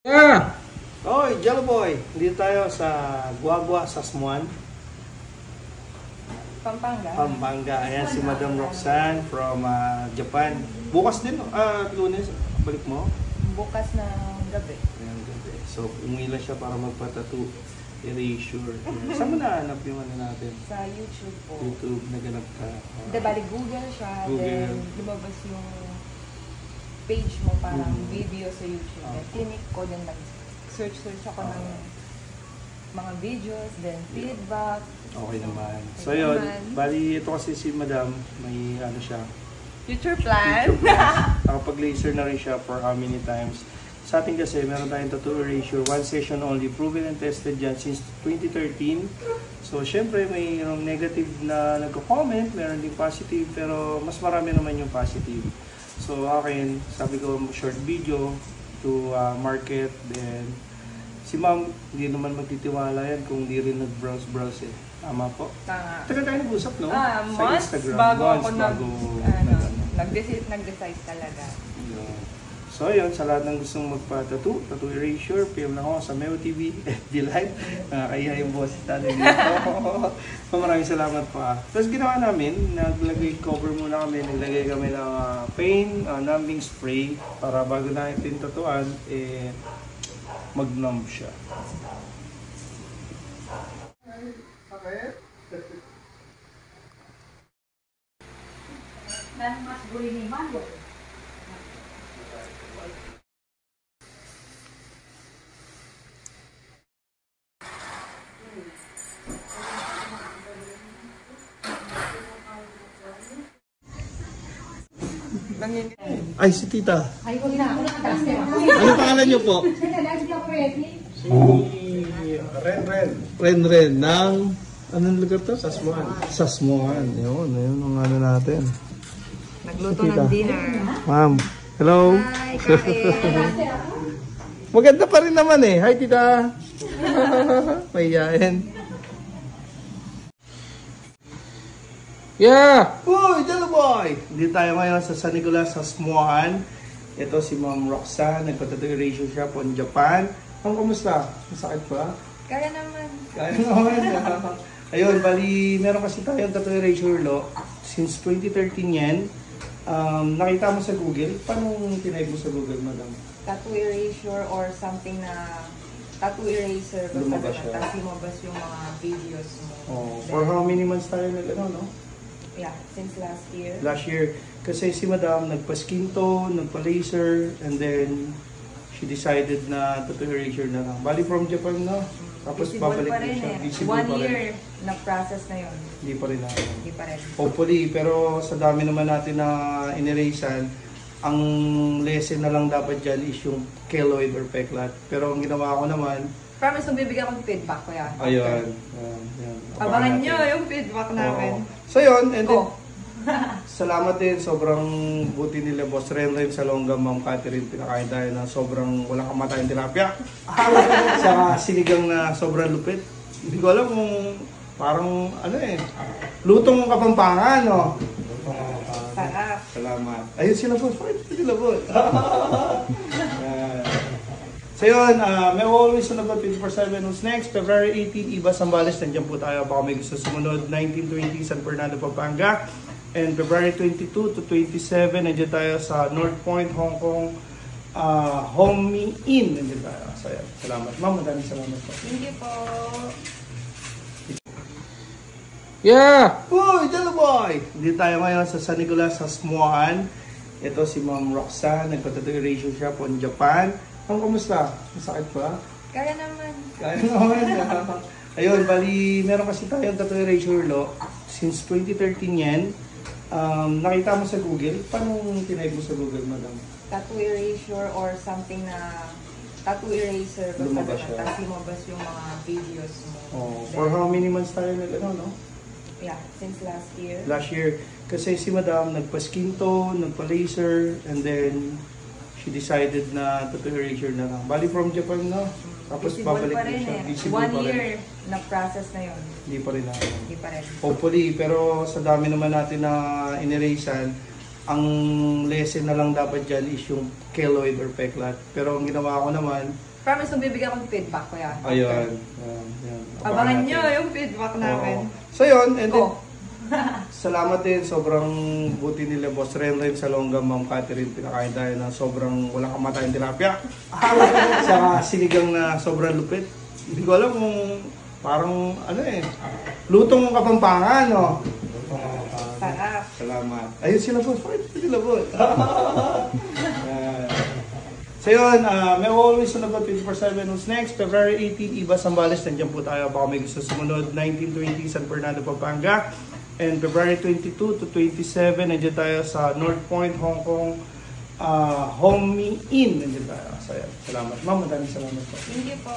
Yeah! Oy, Jello Boy! Dito tayo sa Guagua, Sasmuan, Pampanga. Ayan si Madam Roxanne from Japan. Bukas din, Lunes, balik mo? Bukas na gabi. Ayan, gabi. So, umuwi lang siya para magpa-tattoo. Erasure. Saan mo nahanap yung ano natin? Sa YouTube po. YouTube, naganap ka. Bali Google siya, Google. then lumabas yung page mo parang video sa YouTube. Then clinic ko, then nag-search ako ng mga videos, then feedback. Okay naman. So yun, bali ito kasi si Madam, may ano siya, Future plan. Nakapag-laser na rin siya for how many times. Sa atin kasi, meron tayong tattoo erasure, one session only, proven and tested dyan since 2013. So, syempre, may negative na nagko-comment, meron din positive, pero mas marami naman yung positive. So, akin, sabi ko, short video to market, then si ma'am, hindi naman magtitiwala yan kung hindi rin nag-browse eh. Tama po? Tama. Tagal tayo nag-usap, no? Sa Months Instagram. bago ako nag-decide talaga. So yun, sa lahat ng gustong magpa-tattoo, tattoo erasure, PM lang ako sa Meo TV, FB Live, kaya yung boses natin dito. Maraming salamat pa. Tapos ginawa namin, cover muna kami, naglagay kami ng pain, numbing spray, para bago natin tatuan, mag-numb siya. Dan mas boleh ni mana? Ay, si Tita. Ay, ko na. Ano pangalan niyo po? Ren ng anong lugar to? Sasmuan. Yun ang ano natin. Nagluto ng dinner. Ma'am, hello. Hi, kain. Maganda pa rin naman eh. Hi, Tita. Mahihayin. Yeah! Uy, Jello Boy! Dito tayo ngayon sa San Nicolas, Sasmuan. Ito si Ma'am Roxanne. Nagpa-tattoo erasure siya po in Japan. Ma'am, kamusta? Masakit ba? Kaya naman. Kaya naman. Ayun, bali, meron kasi tayong tattoo erasure law. Since 2013 yan. Nakita mo sa Google. Paano tinayag mo sa Google, Madam? Tattoo erasure or something na tattoo eraser. Lumabas siya. Tapos lumabas yung mga videos mo. Oh, for how many months tayo no? Yeah, since last year. Last year. Kasi si Madam nagpa-skin tone, nagpa-laser, and then she decided na tattoo erasure na lang. Bali from Japan, no? Tapos Visible babalik pa rin siya. eh. Visible 1 pa rin. year na process na yun. Hindi pa rin na. Hindi pa rin. Hopefully, pero sa dami naman natin na inerasan, ang lesson na lang dapat dyan is yung keloid or peklat. Pero ang ginawa ko naman, Promise, bibigyan ko ng feedback ko yan. ayun. Abangan nyo yung feedback namin. So yun, and then, salamat din, sobrang buti nila Boss Ren sa Longga, Ma'am Catherine, pinakain tayo na sobrang walang kamatayang tilapia. Saka sinigang na sobrang lupit. Hindi ko alam kung parang lutong Kapampangan, no? Sarap. Salamat. Ayun sila Boss, bakit sila Boss? So yun, may always on about 24/7. Who's next? February 18, Iba Zambales. Nandiyan po tayo. Baka may gusto sumunod. 19-20, San Fernando, Pampanga. And February 22 to 27, nandiyan tayo sa North Point, Hong Kong. Homey Inn. Nandiyan tayo. So yan. Salamat. Ma'am, maraming salamat po. Thank you po. Yeah! Uy, Jello Boy! Dito tayo ngayon sa San Nicolas, Sasmuan. Ito si Ma'am Roxanne. Nagpa-tattoo erasure siya po in Japan. Ma'am, kamusta? Masakit ba? Kaya naman. Kaya naman. Ayun, bali, meron kasi tayong tattoo erasure law. Since 2013 yan. Nakita mo sa Google. Paano tinayag mo sa Google, Madam? Tattoo erasure or something na tattoo eraser. Lumabas siya. Tapos lumabas yung mga videos mo. Oh, for how many months tayo no? Yeah, since last year. Last year. Kasi si Madam nagpa-skin tone, nagpa-laser, and then she decided na tattoo erasure na lang. Bali from Japan, no? Tapos Visible babalik pa din rin siya. eh. Visible 1 pa rin. year na process na yun. Hindi pa rin na. Hindi pa rin. Hopefully, pero sa dami naman natin na inerasan, ang lesson na lang dapat dyan is yung keloid or peklat. Pero ang ginawa ko naman, Promise, magbibigay akong feedback ko yan. Ayun. Yan. Abangan nyo yung feedback namin. So yun, and then, Go. salamat din. Sobrang buti nila Boss Renren sa Longga, Ma'am Catherine. Pinakain tayo na sobrang walang kamatayang tilapia. Saka sinigang na sobrang lupit. Hindi ko alam kung parang ano lutong Kapampangan, no? Lutong Kapampangan. Sarap. Salamat. Ayun sila Boss. Bakit sila Boss? So yun, may always on about 24/7. Who's next? February 18, Iba Zambales. Nandiyan po tayo. Baka may gusto sumunod. 19-20, San Fernando, Pampanga. And February 22 to 27, nandiyan tayo sa North Point, Hong Kong. Homie Inn. Nandiyan tayo. So yan. Salamat. Ma'am, maraming salamat po. Thank you po.